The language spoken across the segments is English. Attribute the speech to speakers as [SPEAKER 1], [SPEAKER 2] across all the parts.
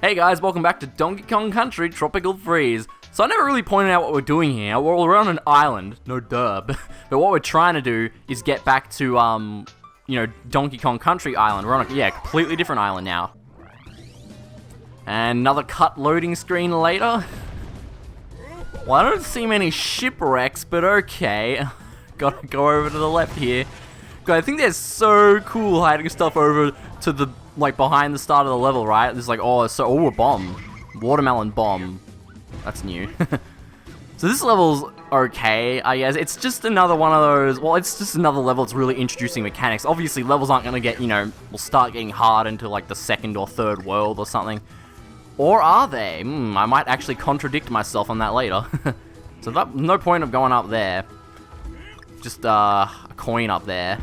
[SPEAKER 1] Hey guys, welcome back to Donkey Kong Country Tropical Freeze. So I never really pointed out what we're doing here. We're on an island, no duh. But what we're trying to do is get back to, Donkey Kong Country Island. We're on a, completely different island now. And another cut loading screen later. Well, I don't see many shipwrecks, but okay. Gotta go over to the left here. God, I think they're so cool hiding stuff over to the, behind the start of the level, right? There's a bomb. Watermelon bomb. That's new. So this level's okay, I guess. It's just another one of those, it's just another level that's really introducing mechanics. Obviously, levels aren't gonna get, will start getting hard into, the second or third world or something. Or are they? I might actually contradict myself on that later. So no point of going up there. Just, a coin up there.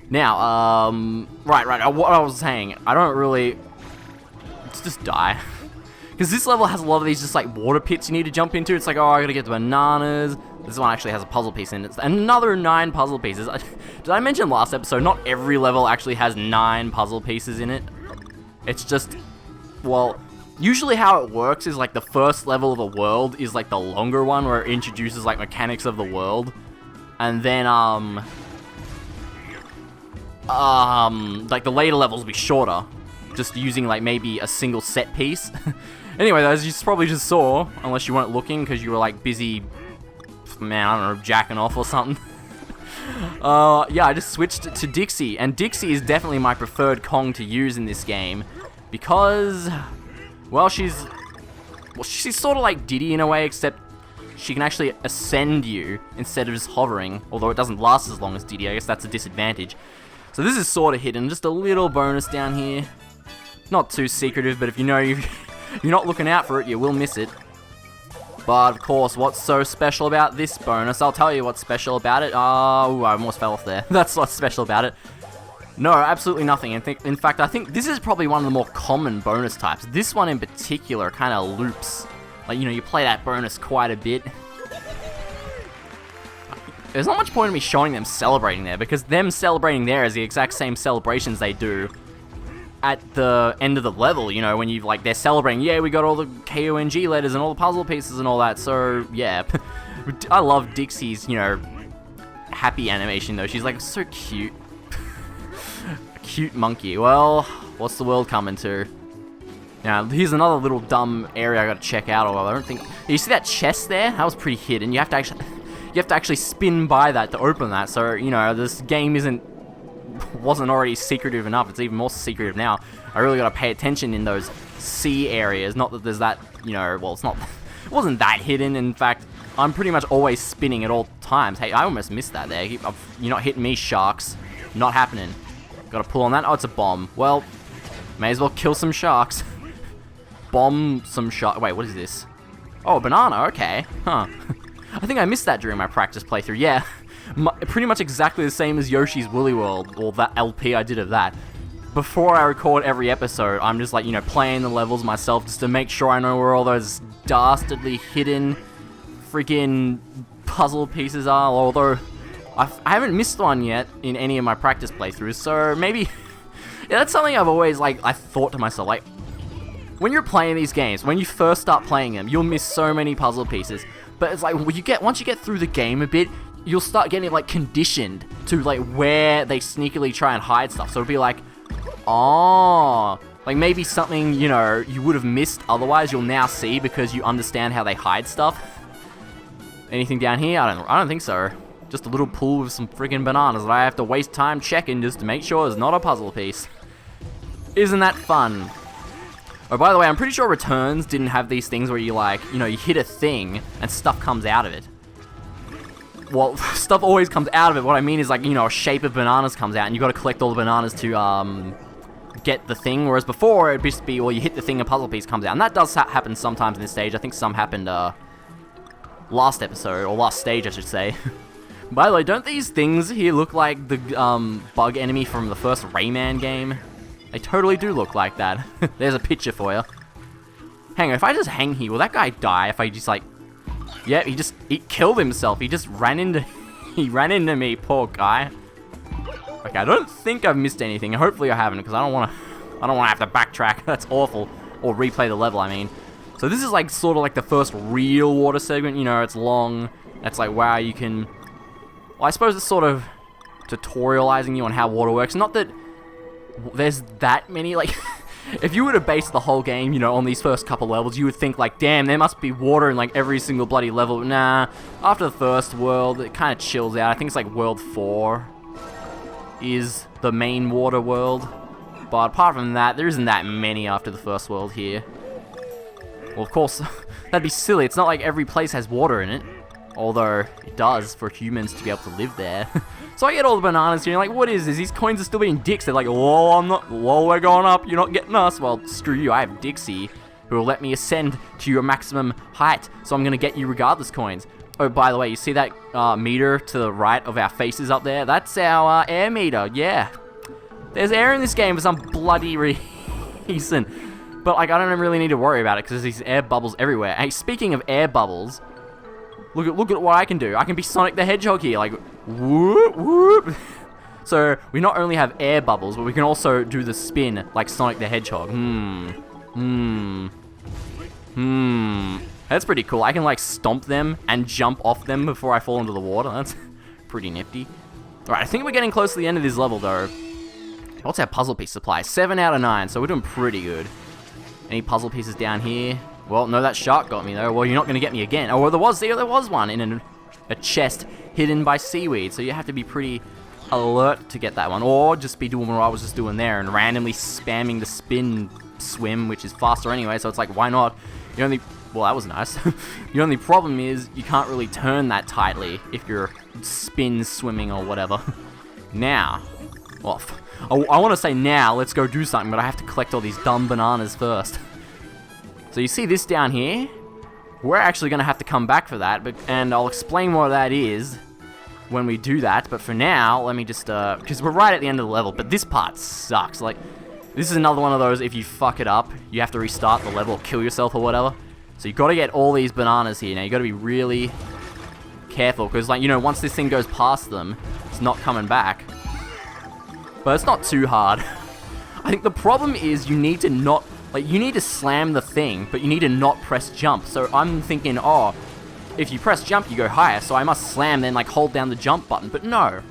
[SPEAKER 1] Now, right, what I was saying, I don't really... Let's just die. Because this level has a lot of these just, water pits you need to jump into. It's I gotta get the bananas. This one actually has a puzzle piece in it. Another 9 puzzle pieces. Did I mention last episode, not every level actually has 9 puzzle pieces in it? It's just... usually how it works is, the first level of a world is, the longer one, where it introduces, mechanics of the world. And then, the later levels will be shorter. Just using, maybe a single set piece. Anyway, as you probably just saw, unless you weren't looking because you were, busy, man, I don't know, jacking off or something. I just switched to Dixie. And Dixie is definitely my preferred Kong to use in this game. Because, she's sort of like Diddy in a way, except she can actually ascend you instead of just hovering. Although it doesn't last as long as Diddy, I guess that's a disadvantage. So this is sort of hidden, just a little bonus down here. Not too secretive, but if you're not looking out for it, you will miss it. But of course, what's so special about this bonus? I'll tell you what's special about it. I almost fell off there. That's what's special about it. No, absolutely nothing. In fact, I think this is probably one of the more common bonus types. This one in particular kind of loops. You play that bonus quite a bit. There's not much point in me showing them celebrating there, because them celebrating there is the exact same celebrations they do at the end of the level, when they're celebrating, yeah, we got all the KONG letters and all the puzzle pieces and all that, so, yeah. I love Dixie's, happy animation, though. She's, so cute. A cute monkey. Well, what's the world coming to? Now, here's another little dumb area I gotta check out, although I don't think... You see that chest there? That was pretty hidden. You have to actually spin by that to open that, so, this game wasn't already secretive enough. It's even more secretive now. I really gotta pay attention in those sea areas. Not that there's that, it wasn't that hidden. In fact, I'm pretty much always spinning at all times. Hey, I almost missed that there. You're not hitting me, sharks. Not happening. Gotta pull on that. Oh, it's a bomb. Well, may as well kill some sharks. Bomb some sharks. Wait, what is this? Oh, a banana. Okay. Huh. I think I missed that during my practice playthrough. Yeah. Pretty much exactly the same as Yoshi's Woolly World, or that LP I did of that. Before I record every episode, I'm just playing the levels myself just to make sure I know where all those dastardly hidden freaking puzzle pieces are, although I haven't missed one yet in any of my practice playthroughs, so maybe... Yeah, that's something I've always, I thought to myself, when you're playing these games, when you first start playing them, you'll miss so many puzzle pieces, but it's once you get through the game a bit, you'll start getting, conditioned to, where they sneakily try and hide stuff. So it'll be oh, maybe something, you would have missed otherwise you'll now see because you understand how they hide stuff. Anything down here? I don't think so. Just a little pool with some friggin' bananas that I have to waste time checking just to make sure there's not a puzzle piece. Isn't that fun? Oh, by the way, I'm pretty sure Returns didn't have these things where you, you hit a thing and stuff comes out of it. Well, stuff always comes out of it. What I mean is, a shape of bananas comes out, and you got to collect all the bananas to, get the thing. Whereas before, it'd just be, you hit the thing, a puzzle piece comes out. And that does happen sometimes in this stage. I think some happened, last episode, or last stage, I should say. By the way, don't these things here look like the, bug enemy from the first Rayman game? They totally do look like that. There's a picture for you. Hang on, if I just hang here, will that guy die if I just, yeah, he killed himself. He just ran into me, poor guy. Okay, I don't think I've missed anything. Hopefully I haven't, because I don't want to have to backtrack. That's awful. Or replay the level, I mean. So this is like sort of like the first real water segment, you know, it's long. It's like, wow, you can... Well, I suppose it's sort of tutorializing you on how water works. Not that there's that many, like... If you were to base the whole game, you know, on these first couple levels, you would think, like, damn, there must be water in, like, every single bloody level. Nah, after the first world, it kind of chills out. I think it's, like, World 4 is the main water world. But apart from that, there isn't that many after the first world here. Well, of course, that'd be silly. It's not like every place has water in it. Although, it does for humans to be able to live there. So I get all the bananas here, and like, what is this? These coins are still being dicks. They're like, whoa, we're going up, you're not getting us. Well, screw you, I have Dixie, who will let me ascend to your maximum height. So I'm gonna get you regardless coins. Oh, by the way, you see that meter to the right of our faces up there? That's our air meter, yeah. There's air in this game for some bloody reason. But like, I don't really need to worry about it, because there's these air bubbles everywhere. Hey, speaking of air bubbles, look at what I can do. I can be Sonic the Hedgehog here, like, whoop, whoop. So, we not only have air bubbles, but we can also do the spin like Sonic the Hedgehog. That's pretty cool. I can, like, stomp them and jump off them before I fall into the water. That's pretty nifty. Alright, I think we're getting close to the end of this level, though. What's our puzzle piece supply? 7 out of 9, so we're doing pretty good. Any puzzle pieces down here? Well, no, that shark got me, though. Well, you're not going to get me again. Oh, well, there was one in a chest hidden by seaweed, so you have to be pretty alert to get that one. Or just be doing what I was just doing there and randomly spamming the spin swim, which is faster anyway, so it's like, why not? Well, that was nice. The only problem is you can't really turn that tightly if you're spin swimming or whatever. Now, well, I want to say now, let's go do something, but I have to collect all these dumb bananas first. So you see this down here? We're actually going to have to come back for that, and I'll explain what that is when we do that. But for now, let me just, because we're right at the end of the level, but this part sucks. Like, this is another one of those, if you fuck it up, you have to restart the level or kill yourself or whatever. So you've got to get all these bananas here. Now, you've got to be really careful, because, like, you know, once this thing goes past them, it's not coming back. But it's not too hard. I think the problem is you need to not... Like, you need to slam the thing, but you need to not press jump. So I'm thinking, oh, if you press jump, you go higher, so I must slam, then, like, hold down the jump button. But no.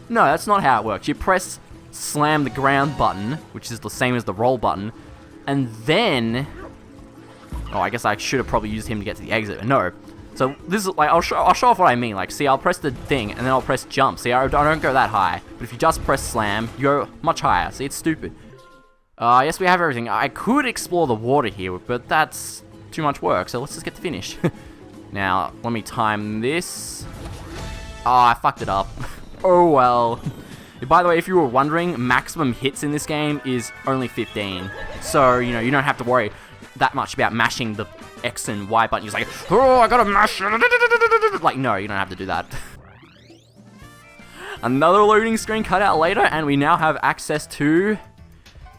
[SPEAKER 1] No, that's not how it works. You press slam the ground button, which is the same as the roll button, and then... Oh, I guess I should have probably used him to get to the exit, but no. So this is, like, I'll show off what I mean. Like, see, I'll press the thing, and then I'll press jump. See, I don't go that high. But if you just press slam, you go much higher. See, it's stupid. Yes, we have everything. I could explore the water here, but that's too much work, so let's just get to finish. Now, let me time this. Oh, I fucked it up. Oh, well. By the way, if you were wondering, maximum hits in this game is only 15. So, you know, you don't have to worry that much about mashing the X and Y button. You're like, oh, I gotta mash it. Like, no, you don't have to do that. Another loading screen cut out later, and we now have access to...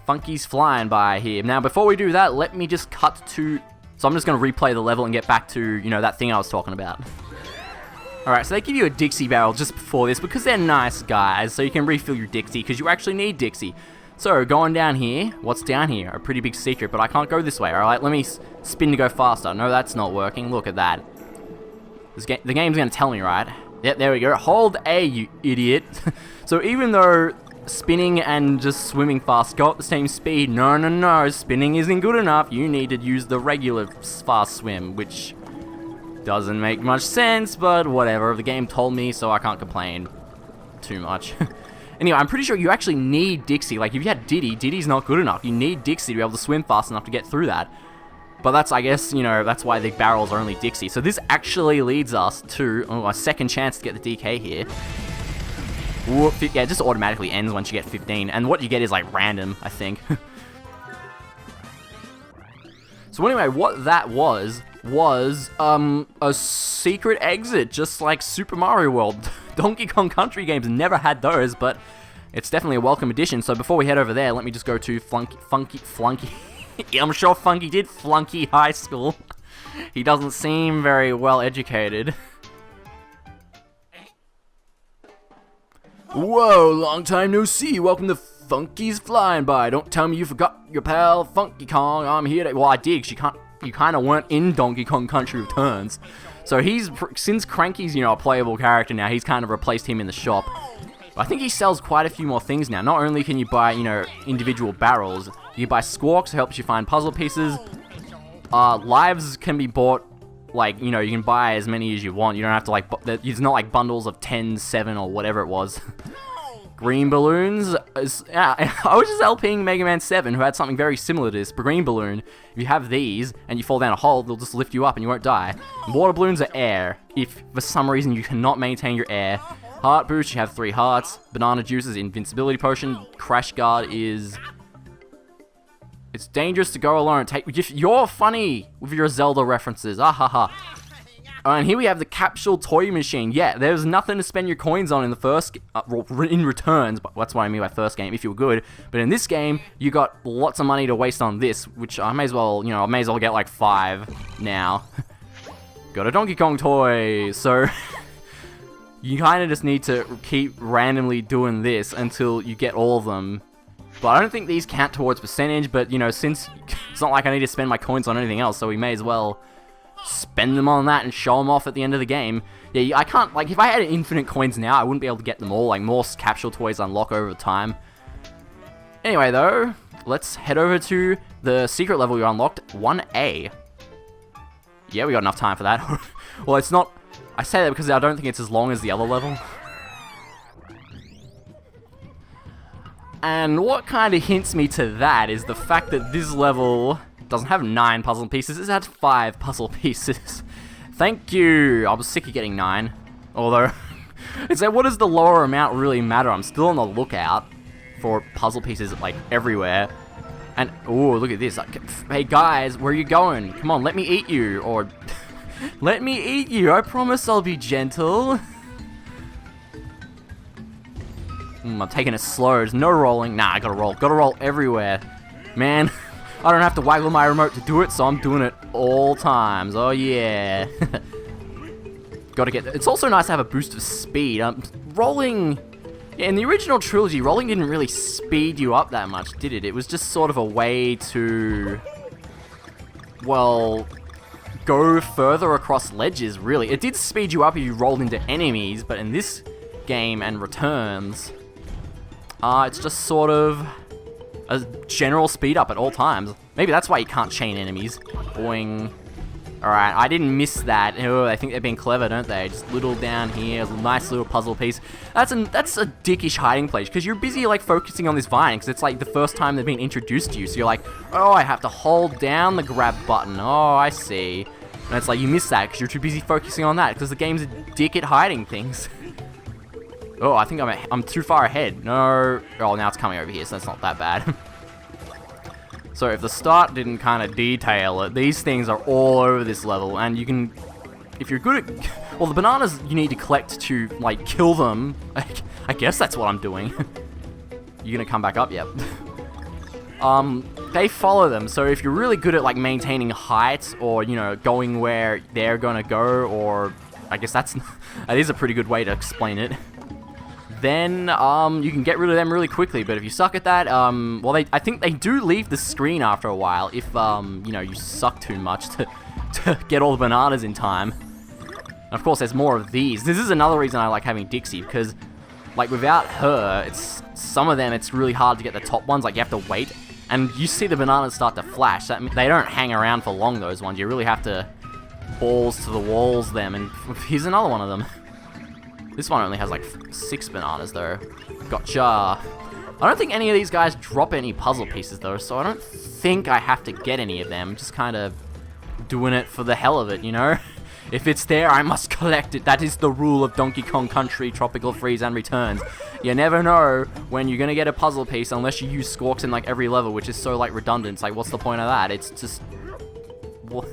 [SPEAKER 1] Funky's flying by here. Now, before we do that, let me just cut to... So I'm just going to replay the level and get back to, you know, that thing I was talking about. Alright, so they give you a Dixie barrel just before this because they're nice guys, so you can refill your Dixie because you actually need Dixie. So, going down here, what's down here? A pretty big secret, but I can't go this way, alright? Let me spin to go faster. No, that's not working. Look at that. The game's going to tell me, right? Yep, there we go. Hold A, you idiot. So even though... spinning and just swimming fast go at the same speed. No, spinning isn't good enough. You need to use the regular fast swim, which doesn't make much sense, but whatever. The game told me, so I can't complain too much. Anyway, I'm pretty sure you actually need Dixie. Like, if you had Diddy's not good enough. You need Dixie to be able to swim fast enough to get through that. But that's, I guess, you know, that's why the barrels are only Dixie. So this actually leads us to a second chance to get the DK here. Whoop, yeah, it just automatically ends once you get 15, and what you get is, like, random, I think. So anyway, what that was a secret exit, just like Super Mario World. Donkey Kong Country games never had those, but it's definitely a welcome addition. So before we head over there, let me just go to Flunky. I'm sure Funky did Flunky High School. He doesn't seem very well educated. Whoa, long time no see. Welcome to Funky's flying by. Don't tell me you forgot your pal, Funky Kong. I'm here to... Well, I did, 'cause you kind of weren't in Donkey Kong Country Returns. So since Cranky's, a playable character now, he's kind of replaced him in the shop. I think he sells quite a few more things now. Not only can you buy, individual barrels, you buy squawks, it helps you find puzzle pieces. Lives can be bought, like, you can buy as many as you want. You don't have to, like, it's not like bundles of 10, 7, or whatever it was. Green balloons, I was just LPing Mega Man 7, who had something very similar to this. Green balloon, if you have these, and you fall down a hole, they'll just lift you up and you won't die. Water balloons are air, if for some reason you cannot maintain your air. Heart boost, you have 3 hearts. Banana juice is invincibility potion. Crash guard is... It's dangerous to go alone. You're funny with your Zelda references, ahaha. And here we have the capsule toy machine. Yeah, there's nothing to spend your coins on in the first, in returns, but that's what I mean by first game, if you were good. But in this game, you got lots of money to waste on this, which I may as well, I may as well get like 5 now. Got a Donkey Kong toy, so you kind of just need to keep randomly doing this until you get all of them. But I don't think these count towards percentage, but, since it's not like I need to spend my coins on anything else, so we may as well spend them on that and show them off at the end of the game. Yeah, I can't, like, if I had infinite coins now, I wouldn't be able to get them all. Like, more capsule toys unlock over time. Anyway, though, let's head over to the secret level we unlocked, 1A. Yeah, we got enough time for that. Well, it's not... I say that because I don't think it's as long as the other level. And what kind of hints me to that is the fact that this level doesn't have 9 puzzle pieces, it has 5 puzzle pieces. Thank you! I was sick of getting 9. Although, it's like, what does the lower amount really matter? I'm still on the lookout for puzzle pieces, like, everywhere. And, oh, look at this. Like, hey guys, where are you going? Come on, let me eat you. Or, let me eat you. I promise I'll be gentle. I'm taking it slow. There's no rolling. Nah, I gotta roll. Gotta roll everywhere. Man, I don't have to waggle my remote to do it, so I'm doing it all times. Oh, yeah. Gotta get... It's also nice to have a boost of speed. Rolling... Yeah, in the original trilogy, rolling didn't really speed you up that much, did it? It was just sort of a way to... Well... Go further across ledges, really. It did speed you up if you rolled into enemies, but in this game and Returns... it's just sort of a general speed up at all times. Maybe that's why you can't chain enemies. Boing. Alright, I didn't miss that. Oh, I think they're being clever, don't they? Just little down here, a nice little puzzle piece. That's a dickish hiding place, because you're busy, like, focusing on this vine, because it's, like, the first time they've been introduced to you. So you're like, oh, I have to hold down the grab button. Oh, I see. And it's like, you miss that, because you're too busy focusing on that, because the game's a dick at hiding things. Oh, I think I'm too far ahead. No. Oh, now it's coming over here, so that's not that bad. So if the start didn't kind of detail it, these things are all over this level, and you can... If you're good at... Well, the bananas you need to collect to, like, kill them. I guess that's what I'm doing. You gonna come back up? Yep. They follow them, so if you're really good at, like, maintaining height, or, going where they're gonna go, or... I guess that is a pretty good way to explain it. Then, you can get rid of them really quickly, but if you suck at that, well, I think they do leave the screen after a while if, you suck too much to get all the bananas in time. And of course, there's more of these. This is another reason I like having Dixie, because, like, without her, some of them, it's really hard to get the top ones, like, you have to wait, and you see the bananas start to flash. They don't hang around for long, those ones. You really have to balls to the walls them, and here's another one of them. This one only has like 6 bananas though. Gotcha. I don't think any of these guys drop any puzzle pieces though, so I don't think I have to get any of them. Just kind of doing it for the hell of it, If it's there, I must collect it. That is the rule of Donkey Kong Country, Tropical Freeze, and Returns. You never know when you're gonna get a puzzle piece unless you use squawks in like every level, which is so like redundant. It's like, what's the point of that? It's just... Well,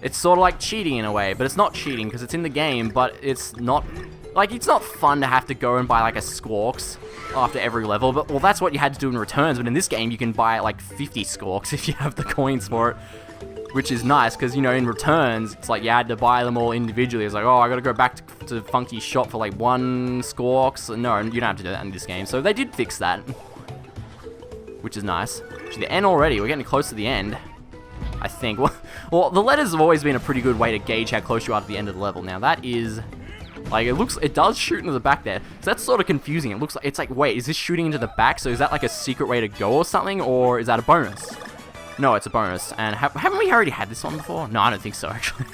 [SPEAKER 1] it's sort of like cheating in a way, but it's not cheating because it's in the game, but it's not... Like, it's not fun to have to go and buy, like, a squawks after every level, but, well, that's what you had to do in Returns, but in this game, you can buy, like, 50 squawks if you have the coins for it, which is nice, because, in Returns, it's like you had to buy them all individually. It's like, oh, I gotta go back to Funky's shop for, like, 1 squawks. No, you don't have to do that in this game, so they did fix that. which is nice. To the end already. We're getting close to the end, I think. Well, the letters have always been a pretty good way to gauge how close you are to the end of the level. Now, that is... Like, it does shoot into the back there. So that's sort of confusing. It looks like, it's like, wait, is this shooting into the back? So is that like a secret way to go or something? Or is that a bonus? No, it's a bonus. And haven't we already had this one before? No, I don't think so, actually.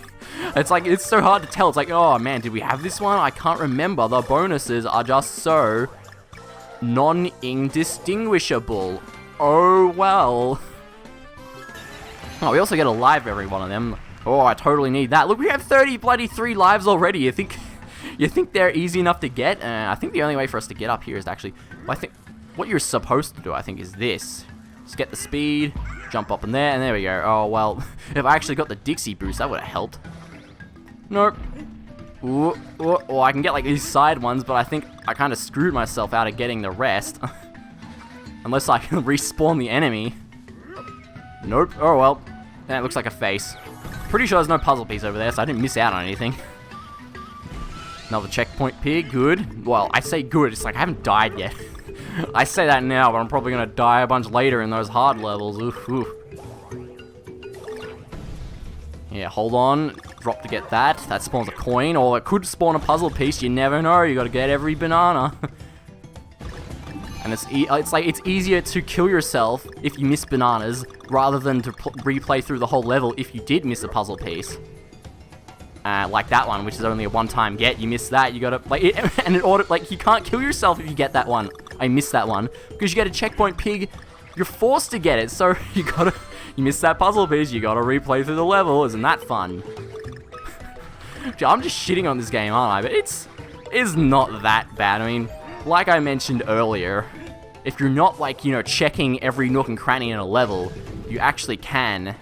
[SPEAKER 1] It's like, it's so hard to tell. It's like, oh man, did we have this one? I can't remember. The bonuses are just so non-indistinguishable. Oh, well. Oh, we also get a live every one of them. Oh, I totally need that. Look, we have 3 lives already. You think they're easy enough to get? I think the only way for us to get up here is to actually... Well, I think what you're supposed to do, I think, is this. Just get the speed, jump up in there, and there we go. Oh, well, if I actually got the Dixie boost, that would have helped. Nope. Ooh, ooh, oh, I can get, like, these side ones, but I think I kind of screwed myself out of getting the rest. Unless I can respawn the enemy. Nope. Oh, well. That looks like a face. Pretty sure there's no puzzle piece over there, so I didn't miss out on anything. Another checkpoint pig, good. Well, I say good, it's like I haven't died yet. I say that now, but I'm probably gonna die a bunch later in those hard levels. Oof, oof. Yeah, hold on. Drop to get that. That spawns a coin, or it could spawn a puzzle piece. You never know. You gotta get every banana. And it's like, it's easier to kill yourself if you miss bananas, rather than to replay through the whole level if you did miss a puzzle piece. Like that one, which is only a one-time get. You miss that, you gotta, like, like, you can't kill yourself if you get that one. I missed that one. Because you get a checkpoint pig, you're forced to get it, so you miss that puzzle piece, you gotta replay through the level. Isn't that fun? I'm just shitting on this game, aren't I? But it's not that bad. I mean, like I mentioned earlier, if you're not, like, you know, checking every nook and cranny in a level, you actually can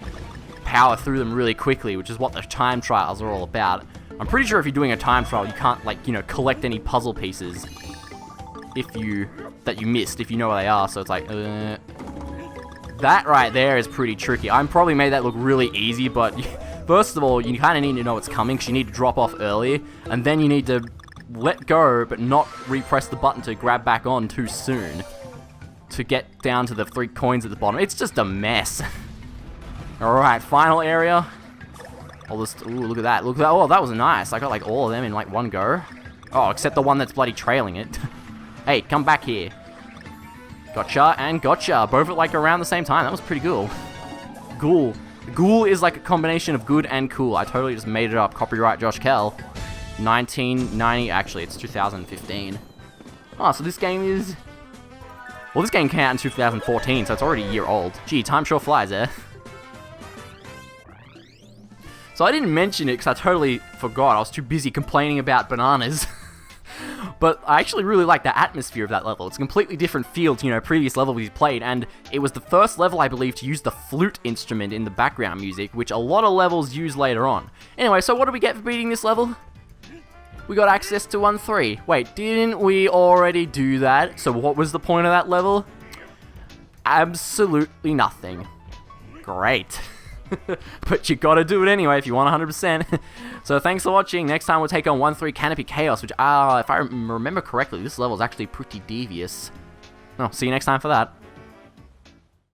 [SPEAKER 1] power through them really quickly, which is what the time trials are all about. I'm pretty sure if you're doing a time trial, you can't, like, you know, collect any puzzle pieces that you missed, if you know where they are. So it's like, that right there is pretty tricky. I probably made that look really easy, but first of all, you kind of need to know what's coming, because you need to drop off early, and then you need to let go, but not repress the button to grab back on too soon to get down to the 3 coins at the bottom. It's just a mess. Alright, final area. Ooh, look at that. Look at that. Oh, that was nice. I got, like, all of them in, like, one go. Oh, except the one that's bloody trailing it. Hey, come back here. Gotcha and gotcha. Both at, like, around the same time. That was pretty cool. Ghoul. Ghoul is, like, a combination of good and cool. I totally just made it up. Copyright JoshKall. 1990. Actually, it's 2015. Oh, so this game is... Well, this game came out in 2014, so it's already a year old. Gee, time sure flies, eh? So I didn't mention it because I totally forgot. I was too busy complaining about bananas. But I actually really like the atmosphere of that level. It's a completely different feel to, you know, previous levels we've played, and it was the first level, I believe, to use the flute instrument in the background music, which a lot of levels use later on. Anyway, so what do we get for beating this level? We got access to 1-3. Wait, didn't we already do that? So what was the point of that level? Absolutely nothing. Great. But you gotta do it anyway if you want 100%. So thanks for watching. Next time we'll take on 1-3 Canopy Chaos, which, if I remember correctly, this level is actually pretty devious. Oh, see you next time for that.